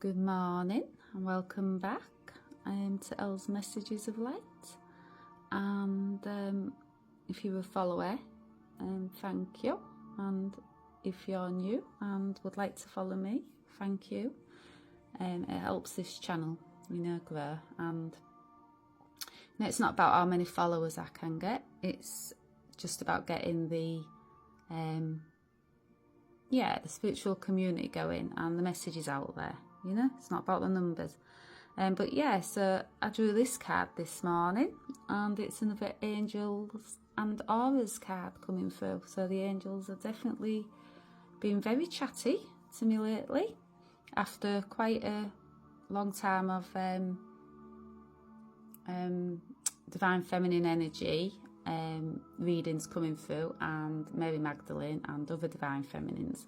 Good morning and welcome back to Ells Messages of Light. And if you're a follower, thank you. And if you're new and would like to follow me, thank you. It helps this channel, grow. And it's not about how many followers I can get. It's just about getting the spiritual community going and the messages out there. It's not about the numbers. But yeah, so I drew this card this morning, and it's another Angels and Auras card coming through. So the angels are definitely been very chatty to me lately, after quite a long time of divine feminine energy readings coming through, and Mary Magdalene and other divine feminines.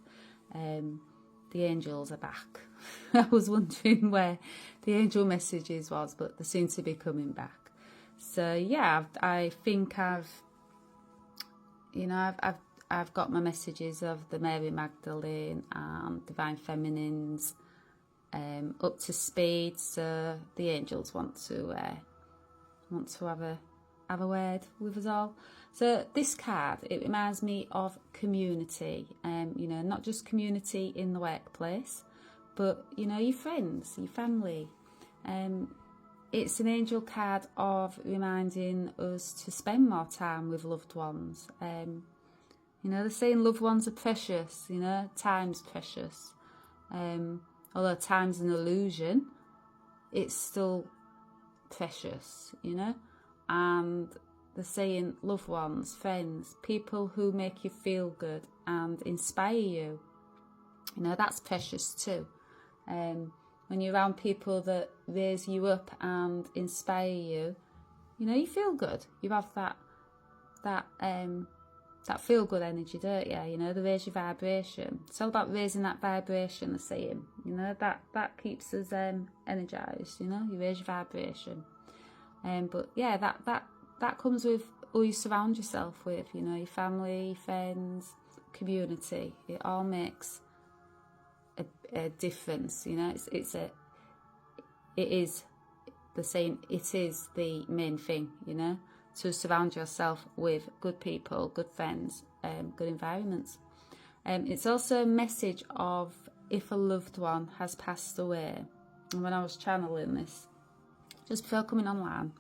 The angels are back. I was wondering where the angel messages was, but they seem to be coming back. So yeah, I think I've got my messages of the Mary Magdalene and divine feminines up to speed. So the angels want to have a word with us all. So this card, it reminds me of community, not just community in the workplace, but your friends, your family. It's an angel card of reminding us to spend more time with loved ones. They're saying loved ones are precious, time's precious. Although time's an illusion, it's still precious, and they're saying loved ones, friends, people who make you feel good and inspire you. That's precious too. When you're around people that raise you up and inspire you, you feel good. You have that feel good energy, don't you? They raise your vibration. It's all about raising that vibration, they're saying. That keeps us energized. You raise your vibration. But yeah, that comes with who you surround yourself with, your family, friends, community. It all makes a difference, it is the same. It is the main thing, to surround yourself with good people, good friends, good environments. It's also a message of if a loved one has passed away. And when I was channeling this, just before coming online,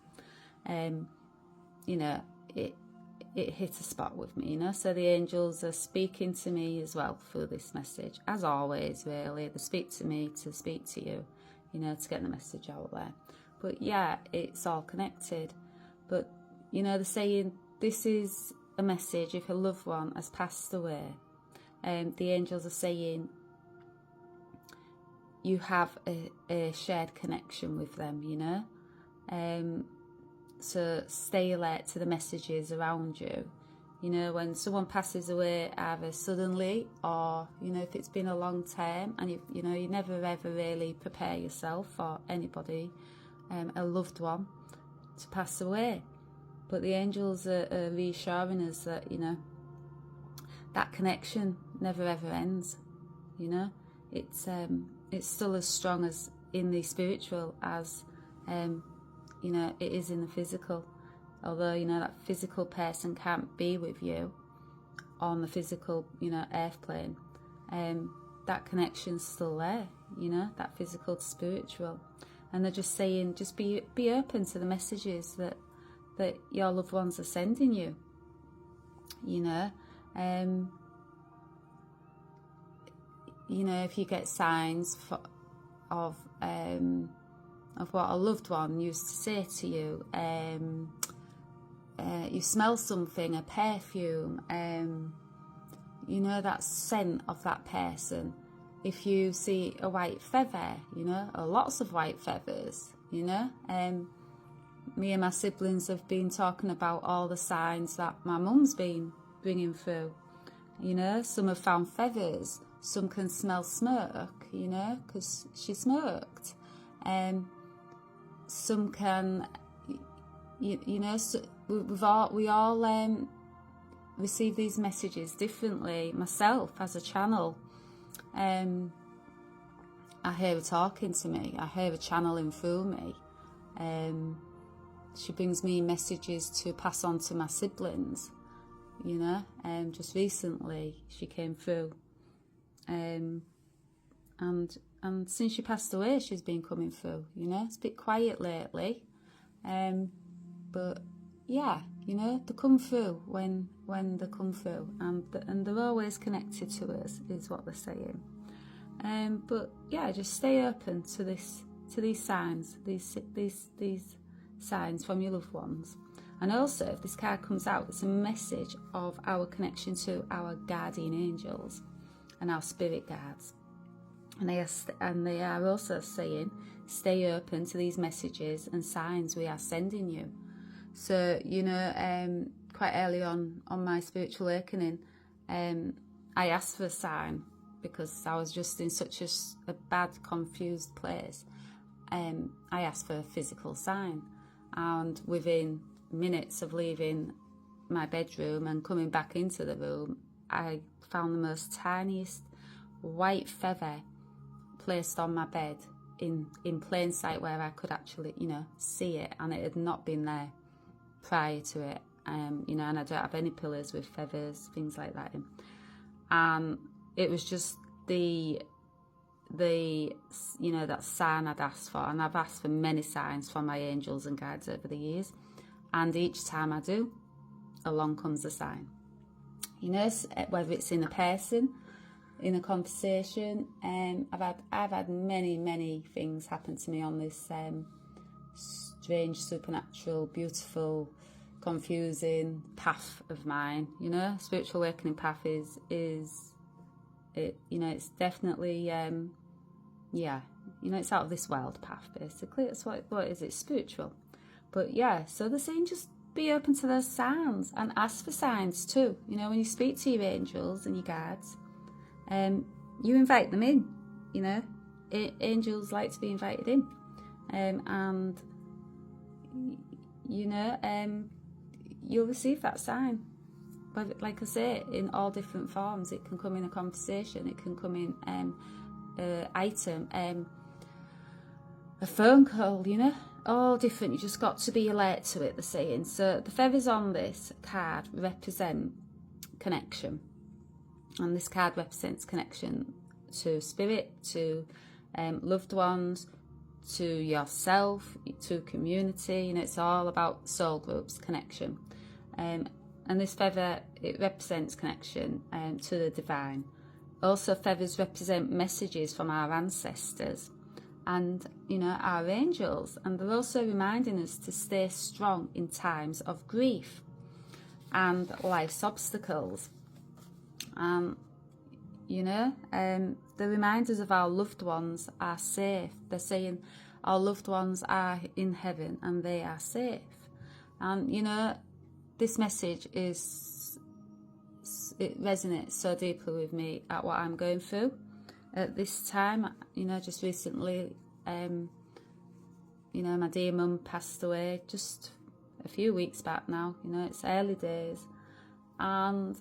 it hit a spot with me, So the angels are speaking to me as well through this message. As always, really, they speak to me to speak to you, to get the message out there. But yeah, it's all connected. But, they're saying this is a message if a loved one has passed away. The angels are saying you have a shared connection with them, So stay alert to the messages around you. When someone passes away, either suddenly or, if it's been a long time and you never ever really prepare yourself or anybody, a loved one, to pass away. But the angels are reassuring us that, that connection never ever ends. It's still as strong as in the spiritual as it is in the physical. Although, that physical person can't be with you on the physical, earth plane, that connection's still there, that physical to spiritual. And they're just saying, just be open to the messages that your loved ones are sending you, if you get signs of what a loved one used to say to you, you smell something, a perfume, that scent of that person. If you see a white feather, or lots of white feathers, me and my siblings have been talking about all the signs that my mum's been bringing through. Some have found feathers, some can smell smoke, because she smoked. Some can, so we all receive these messages differently. Myself, as a channel, I hear her talking to me. I hear her channeling through me. She brings me messages to pass on to my siblings, you know. Just recently she came through. And since she passed away, she's been coming through, you know. It's a bit quiet lately. But yeah, you know, they come through when they come through, and they're always connected to us, is what they're saying. But yeah, just stay open to these signs, these signs from your loved ones. And also, if this card comes out, it's a message of our connection to our guardian angels and our spirit guards. And they are also saying, stay open to these messages and signs we are sending you. So, you know, quite early on my spiritual awakening, I asked for a sign because I was just in such a bad, confused place. I asked for a physical sign, and within minutes of leaving my bedroom and coming back into the room, I found the most tiniest white feather placed on my bed in plain sight, where I could actually, you know, see it, and it had not been there prior to it. You know, and I don't have any pillows with feathers, things like that in. And it was just the you know, that sign I'd asked for, and I've asked for many signs from my angels and guides over the years, and each time I do, along comes a sign. You know, whether it's in a person, in a conversation. I've had many things happen to me on this strange, supernatural, beautiful, confusing path of mine. You know, spiritual awakening path is it, you know, it's definitely yeah, you know, it's out of this world path, basically. It's what is it, spiritual. But yeah, so they're saying just be open to those signs and ask for signs too. You know, when you speak to your angels and your guides, you invite them in. You know, angels like to be invited in, and you know, you'll receive that sign. But like I say, in all different forms. It can come in a conversation, it can come in an item, a phone call, you know, all different. You just got to be alert to it, they're saying. So the feathers on this card represent connection, and this card represents connection to spirit, to loved ones, to yourself, to community. You know, it's all about soul groups, connection. And this feather, it represents connection to the divine. Also, feathers represent messages from our ancestors and, you know, our angels. And they're also reminding us to stay strong in times of grief and life's obstacles. You know, the reminders of our loved ones are safe. They're saying our loved ones are in heaven and they are safe. And, you know, this message it resonates so deeply with me at what I'm going through at this time. You know, just recently, you know, my dear mum passed away just a few weeks back now. You know, it's early days. And,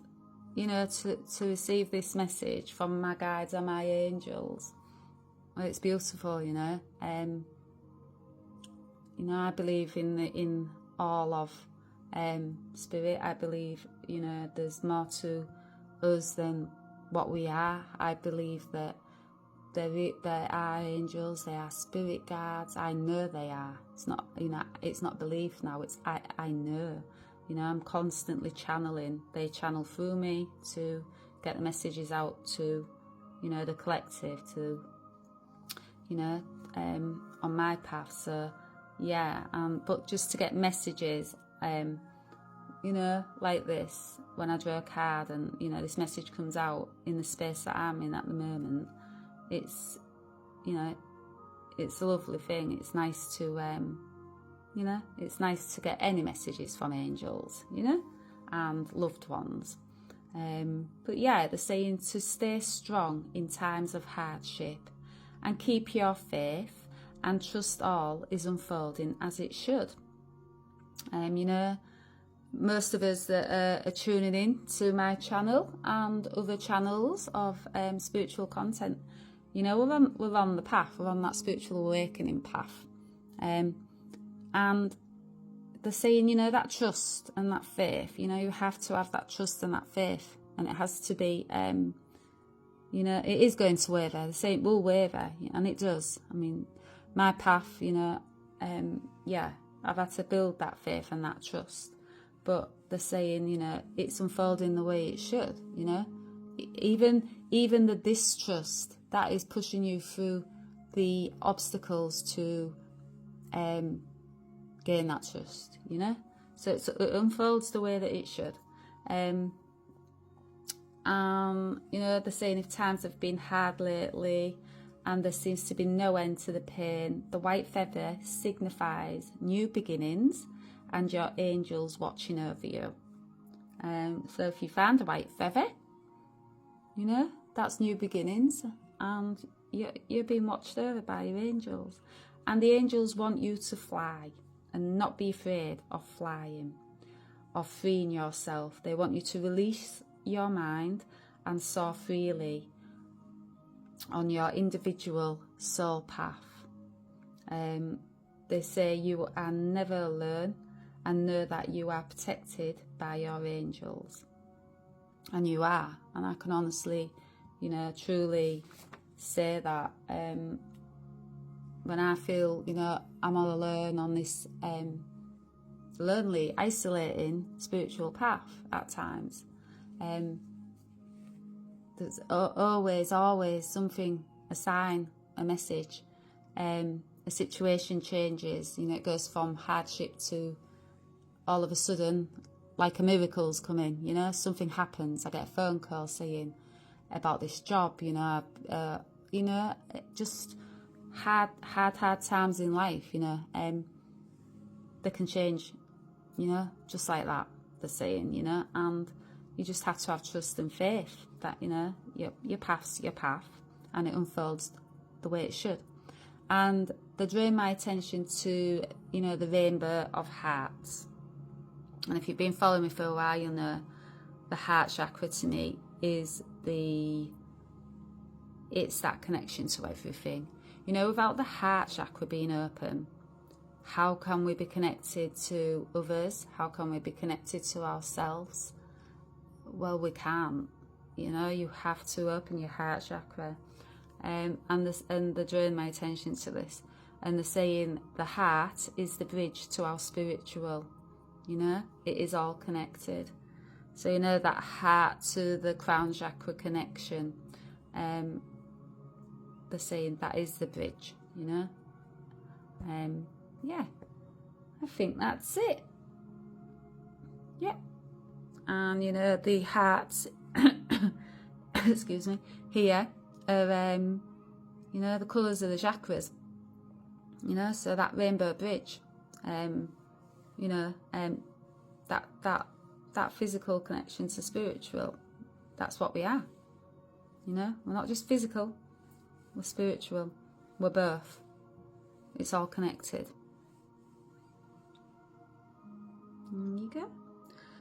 you know, to receive this message from my guides and my angels, well, it's beautiful, you know. You know, I believe in all of spirit. I believe, you know, there's more to us than what we are. I believe that there are angels, they are spirit guards. I know they are. It's not, you know, it's not belief now. It's I know. You know, I'm constantly channeling. They channel through me to get the messages out to, you know, the collective, to, you know, on my path. So yeah, but just to get messages, you know, like this, when I draw a card and, you know, this message comes out in the space that I'm in at the moment, it's, you know, it's a lovely thing. It's nice to, you know, it's nice to get any messages from angels, you know, and loved ones. But yeah, they're saying to stay strong in times of hardship and keep your faith and trust all is unfolding as it should. You know, most of us that are tuning in to my channel and other channels of spiritual content, You know, we're on the path. We're on that spiritual awakening path. And they're saying, you know, that trust and that faith, you know, you have to have that trust and that faith. And it has to be, you know, it is going to waver. They're saying it will waver, and it does. I mean, my path, you know, yeah, I've had to build that faith and that trust. But they're saying, you know, it's unfolding the way it should, you know. Even the distrust, that is pushing you through the obstacles to gain that trust, you know. So it unfolds the way that it should. You know, they're saying if times have been hard lately and there seems to be no end to the pain, the white feather signifies new beginnings and your angels watching over you. So if you find a white feather, you know, that's new beginnings, and you're being watched over by your angels. And the angels want you to fly and not be afraid of flying, of freeing yourself. They want you to release your mind and soar freely on your individual soul path. They say you are never alone, and know that you are protected by your angels. And you are. And I can honestly, you know, truly say that when I feel, you know, I'm all alone on this lonely, isolating spiritual path at times, there's always something, a sign, a message. A situation changes, you know, it goes from hardship to all of a sudden, like a miracle's coming, you know, something happens. I get a phone call saying about this job, you know, just hard times in life, you know, they can change, you know, just like that, they're saying, you know, and you just have to have trust and faith that, you know, your path's your path and it unfolds the way it should. And they draw my attention to, you know, the rainbow of hearts. And if you've been following me for a while, you'll know the heart chakra to me is it's that connection to everything. You know, without the heart chakra being open, how can we be connected to others? How can we be connected to ourselves? Well, we can't. You know, you have to open your heart chakra. And they're drawing my attention to this. And they're saying the heart is the bridge to our spiritual. You know, it is all connected. So, you know, that heart to the crown chakra connection, they're saying that is the bridge, you know. Yeah, I think that's it. Yeah. And, you know, the hearts, excuse me, here are, you know, the colours of the chakras, you know, so that rainbow bridge, you know, that physical connection to spiritual, that's what we are, you know. We're not just physical, we're spiritual, we're both. It's all connected. There you go.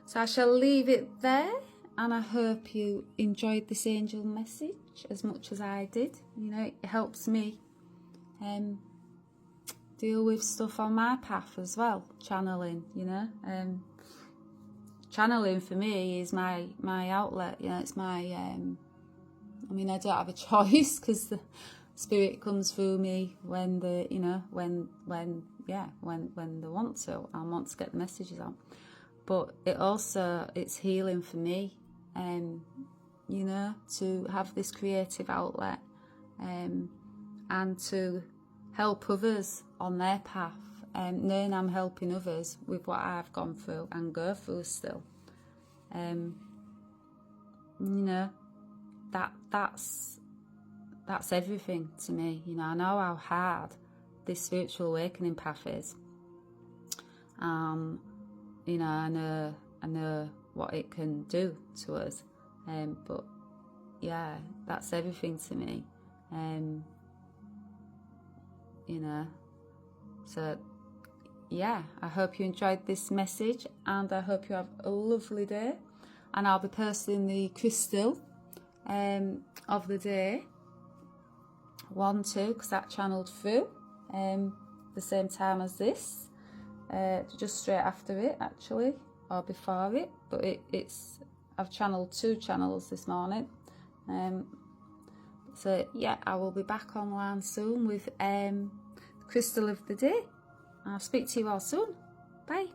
So I shall leave it there, and I hope you enjoyed this angel message as much as I did. You know, it helps me deal with stuff on my path as well, channeling, you know. Channeling for me is my outlet, you know, it's my, I mean, I don't have a choice because the spirit comes through me when they, you know, when they want to and want to get the messages on. But it's healing for me, you know, to have this creative outlet, and to help others on their path, knowing I'm helping others with what I've gone through and go through still. You know, that's everything to me. You know, I know how hard this spiritual awakening path is. You know, I know what it can do to us. But yeah, that's everything to me. You know, so yeah, I hope you enjoyed this message, and I hope you have a lovely day. And I'll be posting the crystal of the day 1, 2, because that channeled through the same time as this, just straight after it actually, or before it, but I've channeled 2 channels this morning. So yeah, I will be back online soon with crystal of the day. I'll speak to you all soon. Bye.